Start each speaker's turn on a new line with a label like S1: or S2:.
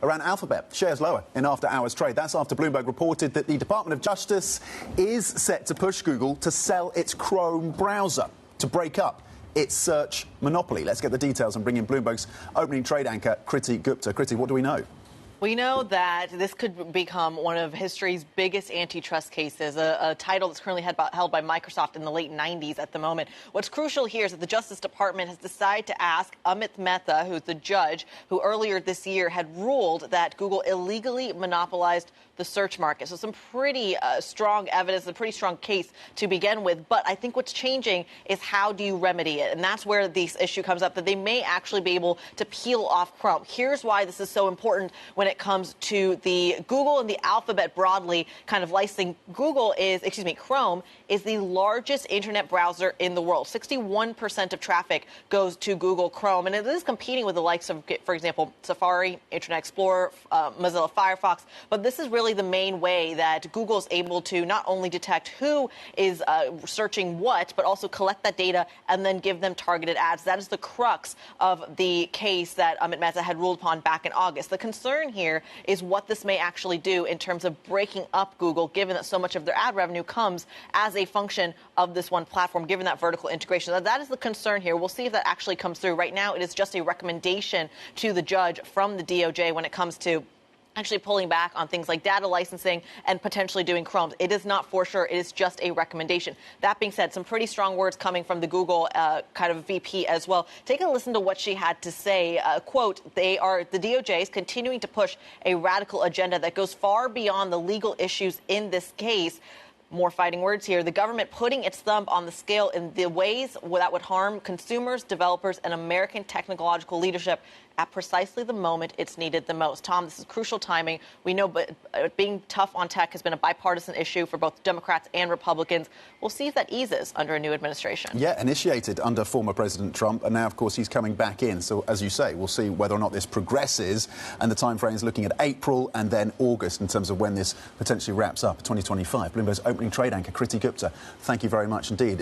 S1: Around Alphabet, shares lower in after-hours trade. That's after Bloomberg reported that the Department of Justice is set to push Google to sell its Chrome browser to break up its search monopoly. Let's get the details and bring in Bloomberg's opening trade anchor, Kriti Gupta. Kriti, what do we know?
S2: We know that this could become one of history's biggest antitrust cases, a title that's currently held by Microsoft in the late 90s at the moment. What's crucial here is that the Justice Department has decided to ask Amit Mehta, who's the judge who earlier this year had ruled that Google illegally monopolized the search market. So some pretty strong evidence, a pretty strong case to begin with. But I think what's changing is how do you remedy it? And that's where this issue comes up, that they may actually be able to peel off Chrome. Here's why this is so important when it comes to the Google and the Alphabet broadly kind of licensing. Chrome is the largest internet browser in the world. 61% of traffic goes to Google Chrome, and it is competing with the likes of, for example, Safari, Internet Explorer, Mozilla Firefox. But this is really the main way that Google is able to not only detect who is searching what, but also collect that data and then give them targeted ads. That is the crux of the case that Amit Mehta had ruled upon back in August. The concern here is what this may actually do in terms of breaking up Google, given that so much of their ad revenue comes as a function of this one platform, given that vertical integration. That is the concern here. We'll see if that actually comes through. Right now, it is just a recommendation to the judge from the DOJ when it comes to actually pulling back on things like data licensing and potentially doing Chrome. It is not for sure. It is just a recommendation. That being said, some pretty strong words coming from the Google kind of VP as well. Take a listen to what she had to say. Quote, the DOJ is continuing to push a radical agenda that goes far beyond the legal issues in this case. More fighting words here. The government putting its thumb on the scale in the ways that would harm consumers, developers, and American technological leadership at precisely the moment it's needed the most. Tom, this is crucial timing. We know but being tough on tech has been a bipartisan issue for both Democrats and Republicans. We'll see if that eases under a new administration.
S1: Yeah, initiated under former President Trump, and now, of course, he's coming back in. So, as you say, we'll see whether or not this progresses, and the time frame is looking at April and then August in terms of when this potentially wraps up, 2025. Bloomberg's opening trade anchor, Kriti Gupta, thank you very much indeed.